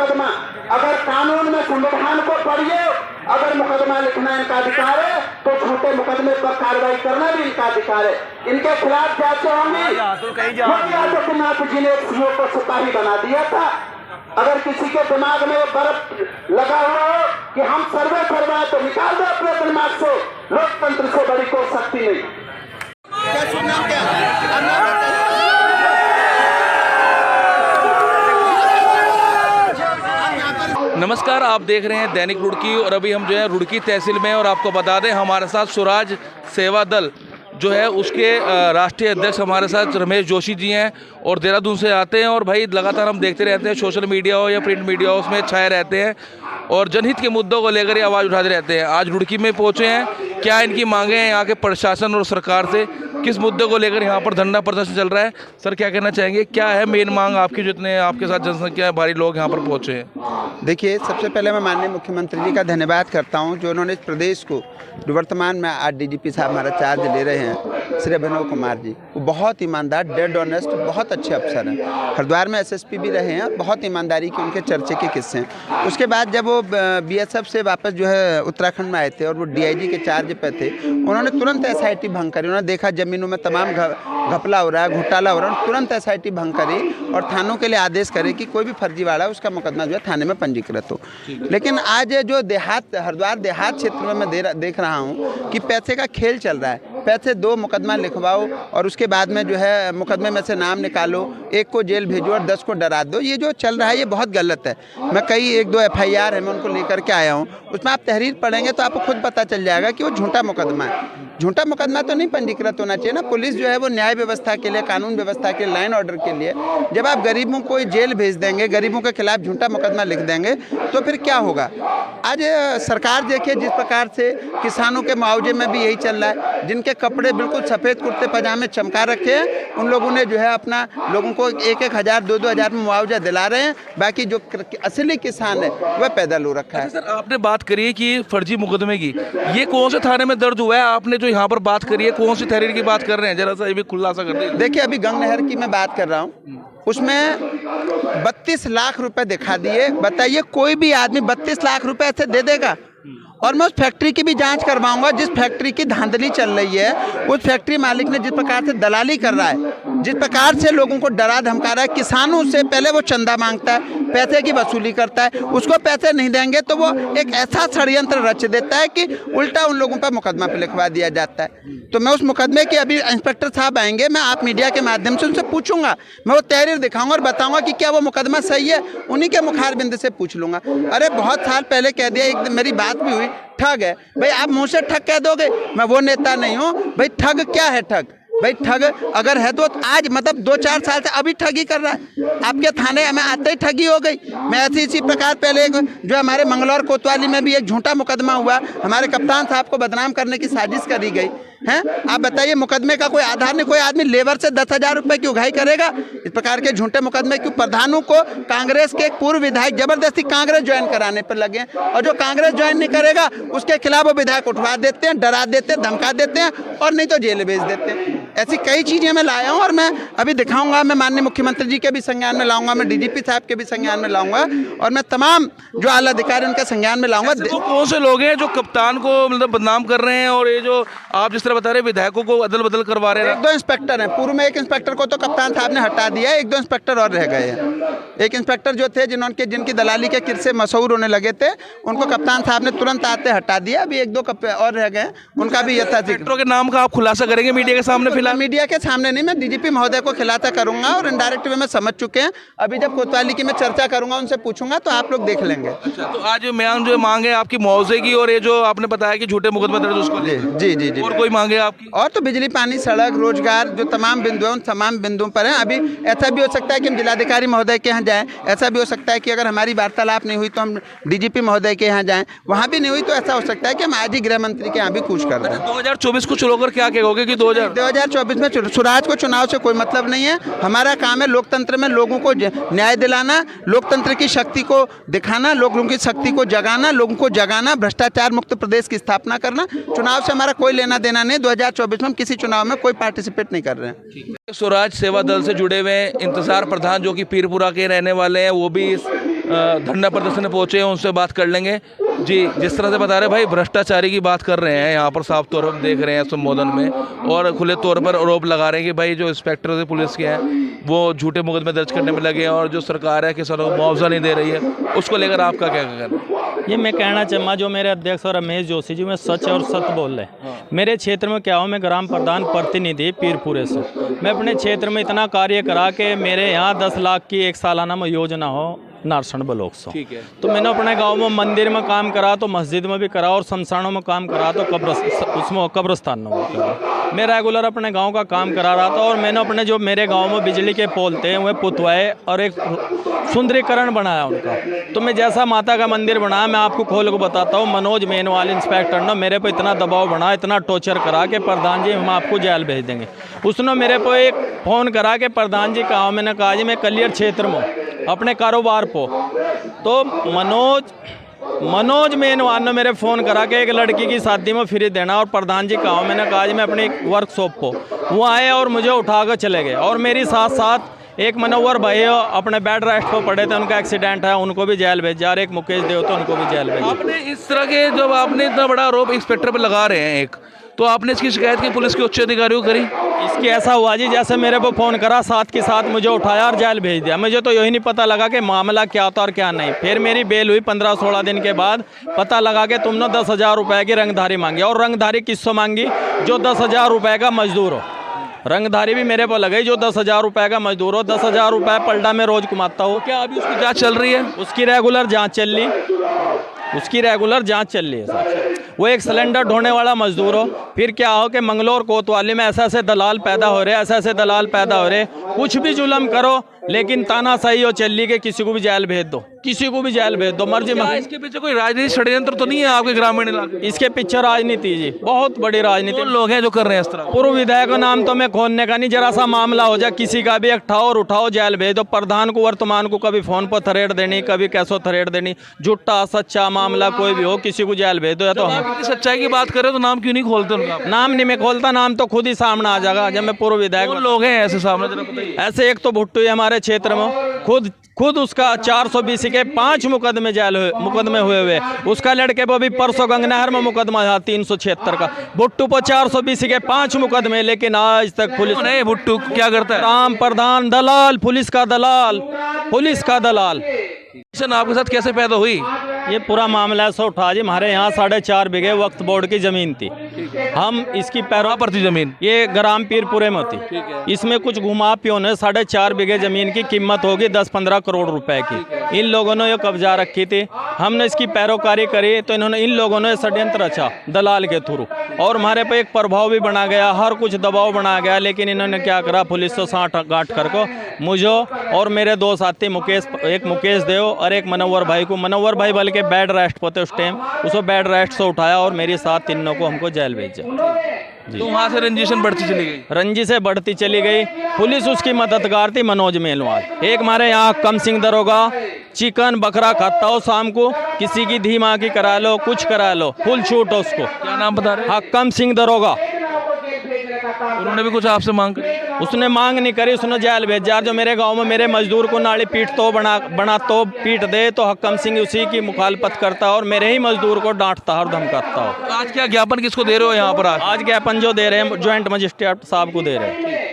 मुकदमा, अगर कानून में संविधान को पढ़िए, अगर मुकदमा लिखना इनका अधिकार है तो झूठे मुकदमे पर कार्रवाई करना भी इनका अधिकार है। इनके खिलाफ जांचें होंगी। योगी आदित्यनाथ जी ने एक सीओ को सिपाही बना दिया था। अगर किसी के दिमाग में बर्फ लगा हुआ हो कि हम सर्वे करवाए तो निकाल दो अपने दिमाग से, लोकतंत्र से बड़ी कोई शक्ति नहीं। नमस्कार, आप देख रहे हैं दैनिक रुड़की और अभी हम जो है रुड़की तहसील में, और आपको बता दें हमारे साथ स्वराज सेवा दल जो है उसके राष्ट्रीय अध्यक्ष हमारे साथ रमेश जोशी जी हैं और देहरादून से आते हैं। और भाई लगातार हम देखते रहते हैं, सोशल मीडिया हो या प्रिंट मीडिया हो, उसमें छाए रहते हैं और जनहित के मुद्दों को लेकर ये आवाज़ उठाते रहते हैं। आज रुड़की में पहुँचे हैं, क्या इनकी मांगे हैं यहाँ के प्रशासन और सरकार से, किस मुद्दे को लेकर यहाँ पर धरना प्रदर्शन चल रहा है? सर क्या कहना चाहेंगे, क्या है मेन मांग आपकी, जितने आपके साथ जनसंख्या है, भारी लोग यहाँ पर पहुँचे हैं? देखिए, सबसे पहले मैं माननीय मुख्यमंत्री जी का धन्यवाद करता हूँ जो उन्होंने इस प्रदेश को, जो वर्तमान में आज डीजीपी साहब हमारा चार्ज ले रहे हैं श्री अभिनव कुमार जी, वो बहुत ईमानदार, डेड ऑनेस्ट, बहुत अच्छे अफसर हैं। हरिद्वार में एसएसपी भी रहे हैं, बहुत ईमानदारी के उनके चर्चे के किस्से हैं। उसके बाद जब वो बीएसएफ से वापस जो है उत्तराखंड में आए थे और वो डीआईजी के चार्ज पे थे, उन्होंने तुरंत एसआईटी भंग करी। उन्होंने देखा जमीनों में तमाम घपला हो रहा है, घोटाला हो रहा है, तुरंत एसआईटी भंग करी और थानों के लिए आदेश करे कि कोई भी फर्जीवाड़ा उसका मुकदमा जो है थाने में पंजीकृत हो। लेकिन आज जो हरिद्वार देहात क्षेत्र में मैं देख रहा हूँ कि पैसे का खेल चल रहा है। पैसे 2 मुकदमा लिखवाओ और उसके बाद में जो है मुकदमे में से नाम निकालो, एक को जेल भेजो और 10 को डरा दो। ये जो चल रहा है ये बहुत गलत है। मैं कई 1-2 FIR है, मैं उनको लेकर के आया हूँ, उसमें आप तहरीर पढ़ेंगे तो आपको खुद पता चल जाएगा कि वो झूठा मुकदमा है। झूठा मुकदमा तो नहीं पंजीकृत होना चाहिए ना। पुलिस जो है वो न्याय व्यवस्था के लिए, कानून व्यवस्था के लिए, लाइन ऑर्डर के लिए, जब आप गरीबों को जेल भेज देंगे, गरीबों के खिलाफ झूठा मुकदमा लिख देंगे तो फिर क्या होगा? आज सरकार देखिए जिस प्रकार से किसानों के मुआवजे में भी यही चल रहा है। जिनके कपड़े बिल्कुल सफ़ेद कुर्ते पजामे चमका रखे हैं, उन लोगों ने जो है अपना लोगों को 1-1 हज़ार 2-2 हज़ार में मुआवजा दिला रहे हैं। बाकी जो असली किसान है वह पैदल हो रखा है। सर आपने बात करी है कि फर्जी मुकदमे की, ये कौन से थाने में दर्ज हुआ है? आपने जो यहाँ पर बात करी है, कौन सी तहरीर की बात कर रहे हैं, जरा सा ये भी खुलासा कर दीजिए। देखिए, अभी गंग नहर की मैं बात कर रहा हूँ, उसमें 32 लाख रुपए दिखा दिए। बताइए कोई भी आदमी 32 लाख रुपए ऐसे दे देगा? और मैं उस फैक्ट्री की भी जांच करवाऊंगा जिस फैक्ट्री की धांधली चल रही है। उस फैक्ट्री मालिक ने जिस प्रकार से दलाली कर रहा है, जिस प्रकार से लोगों को डरा धमका रहा है, किसानों से पहले वो चंदा मांगता है, पैसे की वसूली करता है, उसको पैसे नहीं देंगे तो वो एक ऐसा षड्यंत्र रच देता है कि उल्टा उन लोगों पर मुकदमा पे लिखवा दिया जाता है। तो मैं उस मुकदमे की, अभी इंस्पेक्टर साहब आएंगे, मैं आप मीडिया के माध्यम से उनसे पूछूंगा, मैं वो तहरीर दिखाऊंगा और बताऊंगा कि क्या वो मुकदमा सही है। उन्हीं के मुखारबिंद से पूछ लूंगा। अरे बहुत साल पहले कह दिया, एक मेरी बात भी हुई, ठग है भाई। आप मुंह से ठग कह दोगे? मैं वो नेता नहीं हूँ भाई। ठग क्या है? ठग भाई, ठग अगर है तो आज मतलब 2-4 साल से अभी ठगी कर रहा है। आपके थाने में आते ही ठगी हो गई। मैं इसी प्रकार पहले एक जो हमारे मंगलौर कोतवाली में भी एक झूठा मुकदमा हुआ, हमारे कप्तान साहब को बदनाम करने की साजिश करी गई है। आप बताइए, मुकदमे का कोई आधार नहीं। कोई आदमी लेबर से 10,000 रुपए की उगाही करेगा? इस प्रकार के झूठे मुकदमे क्यों? प्रधानों को कांग्रेस के एक पूर्व विधायक जबरदस्ती कांग्रेस ज्वाइन कराने पर लगे, और जो कांग्रेस ज्वाइन नहीं करेगा उसके खिलाफ वो विधायक उठवा देते हैं, डरा देते हैं, धमका देते हैं और नहीं तो जेल भेज देते हैं। ऐसी कई चीज़ें मैं लाया हूँ और मैं अभी दिखाऊंगा। मैं माननीय मुख्यमंत्री जी के भी संज्ञान में लाऊंगा, मैं डीजीपी साहब के भी संज्ञान में लाऊंगा और मैं तमाम जो आला अधिकारी उनके संज्ञान में लाऊंगा। तो कौन से लोग हैं जो कप्तान को मतलब बदनाम कर रहे हैं, और ये जो आप जिस तरह बता रहे हैं विधायकों को अदल बदल करवा रहे हैं? 1-2 इंस्पेक्टर हैं। पूर्व में एक इंस्पेक्टर को तो कप्तान साहब ने हटा दिया है, 1-2 इंस्पेक्टर और रह गए हैं। एक इंस्पेक्टर जो थे जिनकी दलाली के किस्से मशहूर होने लगे थे, उनको कप्तान साहब ने तुरंत आते हटा दिया। अभी 1-2 और रह गए, उनका भी यथाचित के नाम का आप खुलासा करेंगे मीडिया के सामने? फिलहाल मीडिया के सामने नहीं, मैं डीजीपी महोदय को खिलाता करूंगा और इनडायरेक्ट वे में समझ चुके हैं। अभी जब कोतवाली की मैं चर्चा करूंगा, उनसे पूछूंगा तो आप लोग देख लेंगे। अच्छा, तो आज मैं जो मांग है आपकी मुआवजे की, और ये जो आपने बताया कि झूठे मुकदमे दर्ज उसको? जी जी जी। और कोई मांगे आपकी? और तो बिजली, पानी, सड़क, रोजगार, जो तमाम बिंदु हैं उन तमाम बिंदुओं पर हैं। अभी ऐसा भी हो सकता है कि हम जिलाधिकारी महोदय के यहाँ जाएं, ऐसा भी हो सकता है कि अगर हमारी वार्तालाप नहीं हुई तो हम डीजीपी महोदय के यहाँ जाएं, वहाँ भी नहीं हुई तो ऐसा हो सकता है कि हम आज ही गृह मंत्री के यहाँ भी कूच कर दें। 2024 को चुनकर क्या कहोगे कि 2024 में स्वराज को चुनाव से कोई मतलब नहीं है। हमारा काम है लोकतंत्र में लोगों को न्याय दिलाना, लोकतंत्र की शक्ति को दिखाना, लोगों की शक्ति को जगाना, लोगों को जगाना, भ्रष्टाचार मुक्त प्रदेश की स्थापना करना। चुनाव से हमारा कोई लेना देना नहीं। 2024 में हम किसी चुनाव में कोई पार्टिसिपेट नहीं कर रहे हैं। स्वराज सेवा दल से जुड़े हुए इंतजार प्रधान जो कि पीरपुरा के रहने वाले हैं, वो भी इस धरना प्रदर्शन में पहुंचे हैं, उनसे बात कर लेंगे। जी, जिस तरह से बता रहे भाई, भ्रष्टाचारी की बात कर रहे हैं यहाँ पर, साफ तौर पर देख रहे हैं संबोधन में, और खुले तौर पर आरोप लगा रहे हैं कि भाई जो इंस्पेक्टर से पुलिस के हैं वो झूठे मुकदमे दर्ज करने में लगे हैं, और जो सरकार है किसानों को मुआवजा नहीं दे रही है, उसको लेकर आपका क्या कहना है? ये मैं कहना चाहूँगा, जो मेरे अध्यक्ष और रमेश जोशी जी में सच और सत्य बोल रहे हैं। मेरे क्षेत्र में क्या हो, मैं ग्राम प्रधान प्रतिनिधि पीरपुरे से, मैं अपने क्षेत्र में इतना कार्य करा के मेरे यहाँ 10 लाख की एक सालाना में योजना हो नारसण ब्लॉक से। ठीक है। तो मैंने अपने गांव में मंदिर में काम करा, तो मस्जिद में भी करा, और शमशानों में काम करा, तो उसमें कब्रस्तान में भी करा। मैं रेगुलर अपने गांव का काम करा रहा था, और मैंने अपने जो मेरे गांव में बिजली के पोल थे वह पुतवाए और एक सुंदरीकरण बनाया उनका। तो मैं जैसा माता का मंदिर बनाया, मैं आपको खोल को बताता हूँ, मनोज मेनवाल इंस्पेक्टर ने मेरे पे इतना दबाव बनाया, इतना टॉर्चर करा के प्रधान जी हम आपको जेल भेज देंगे। उसने मेरे को एक फ़ोन करा के प्रधान जी कहा, मैंने कहा जी मैं कलियर क्षेत्र में अपने कारोबार को, तो मनोज मेनवाल ने मेरे फ़ोन करा के एक लड़की की शादी में फ्री देना, और प्रधान जी कहा, मैंने कहा जी मैं अपनी वर्कशॉप को, वो आए और मुझे उठा कर चले गए। और मेरी साथ साथ एक मनोवर भाई अपने बेड रेस्ट पर पड़े थे, उनका एक्सीडेंट है, उनको भी जेल भेजा, और एक मुकेश देव तो उनको भी जेल भेजा। आपने इस तरह के, जब आपने इतना बड़ा आरोप इंस्पेक्टर पर लगा रहे हैं एक, तो आपने इसकी शिकायत की पुलिस के उच्च अधिकारियों को करी? इसकी ऐसा हुआ जी, जैसे मेरे को फ़ोन करा, साथ के साथ मुझे उठाया और जेल भेज दिया। मुझे तो यही नहीं पता लगा कि मामला क्या था और क्या नहीं। फिर मेरी बेल हुई 15-16 दिन के बाद, पता लगा कि तुमने 10,000 रुपये की रंगधारी मांगी। और रंगधारी किससे मांगी? जो 10,000 रुपये का मजदूर हो। रंगधारी भी मेरे पर लगे जो 10,000 रुपये का मजदूर हो। 10,000 रुपये पलटा में रोज कमाता हूँ। क्या अभी उसकी जाँच चल रही है? उसकी रेगुलर जाँच चल रही, उसकी रेगुलर जांच चल रही है सर। वो एक सिलेंडर ढोने वाला मजदूर हो, फिर क्या हो कि मंगलोर कोतवाली में ऐसे ऐसे दलाल पैदा हो रहे, ऐसे ऐसे दलाल पैदा हो रहे, कुछ भी जुल्म करो लेकिन तानाशाही हो चल रही कि किसी को भी जेल भेज दो, किसी को भी जेल भेज दो, मर्जी में। इसके पीछे कोई राजनीतिक षड्यंत्र तो नहीं है आपके ग्रामीण इलाके? इसके पीछे राजनीति जी, बहुत बड़ी राजनीति। कौन लोग हैं जो कर रहे हैं इस तरह? पूर्व विधायक का नाम तो मैं खोलने का नहीं, जरा सा मामला हो जाए किसी का भी, उठाओ और उठाओ जेल भेज दो। प्रधान को वर्तमान को कभी फोन पर थरेड़ देनी, कभी कैसो थरेड़ देनी, झूठा सच्चा मामला कोई भी हो, किसी को जेल भेज दो। या तो हम सच्चाई की बात करें तो नाम क्यों नहीं खोलते उनका? नाम नहीं मैं खोलता, नाम तो खुद ही सामने आ जाएगा जब मैं पूर्व विधायक। कौन लोग हैं ऐसे सामने, जरा बताइए। ऐसे एक तो भुट्टू है हमारे क्षेत्र में, खुद उसका 420 के 5 मुकदमे हुए। उसका लड़के पर भी परसों गंगनहर में मुकदमा था 376 का। भुट्टू पर 420 के 5 मुकदमे, लेकिन आज तक पुलिस नहीं। भुट्टू क्या करता है? राम प्रधान दलाल, पुलिस का दलाल, पुलिस का दलाल। आपके साथ कैसे पैदा हुई? ये पूरा मामला ऐसा उठा जी, हमारे यहाँ 4.5 बीघे वक्फ बोर्ड की जमीन थी। हम इसकी पैरों पर थी जमीन, ये ग्राम पीरपुरे में थी। इसमें कुछ घुमा पियों ने 4.5 बीघे जमीन की कीमत होगी 10-15 करोड़ रुपए की। इन लोगों ने ये कब्जा रखी थी। हमने इसकी पैरोकारी करी तो इन लोगों ने षड्यंत्र रचा दलाल के थ्रू, और हमारे पे एक प्रभाव भी बना गया, हर कुछ दबाव बना गया। लेकिन इन्होंने क्या करा, पुलिस से साठ गांठ करको मुझे और मेरे दो साथी एक मुकेश देव और एक मनोवर भाई को, मनोवर भाई बल्कि बेड रेस्ट पर थे उस टाइम, उसको बेड रेस्ट से उठाया और मेरे साथ तीनों को हमको जेल भेजा। तो वहाँ से रंजिशन बढ़ती चली गई, रंजिशें बढ़ती चली गई। पुलिस उसकी मददगार थी मनोज मेनवाल। एक हमारे यहाँ कम सिंह दरोगा चिकन बकरा खाता हो, शाम को किसी की धीमा की करा लो, कुछ करा लो, फुल छूट हो उसको। क्या नाम बता रहे? कम सिंह दरोगा। उन्होंने भी कुछ आपसे मांग करी? उसने मांग नहीं करी, उसने जेल भेजा। जो मेरे गांव में मेरे मजदूर को नाली पीट तो बना तो पीट दे, तो हक्कम सिंह उसी की मुखालफत करता और मेरे ही मजदूर को डांटता और धमकाता हो। आज क्या ज्ञापन किसको दे रहे हो यहाँ पर? आज ज्ञापन जो दे रहे हैं ज्वाइंट मजिस्ट्रेट साहब को दे रहे हैं।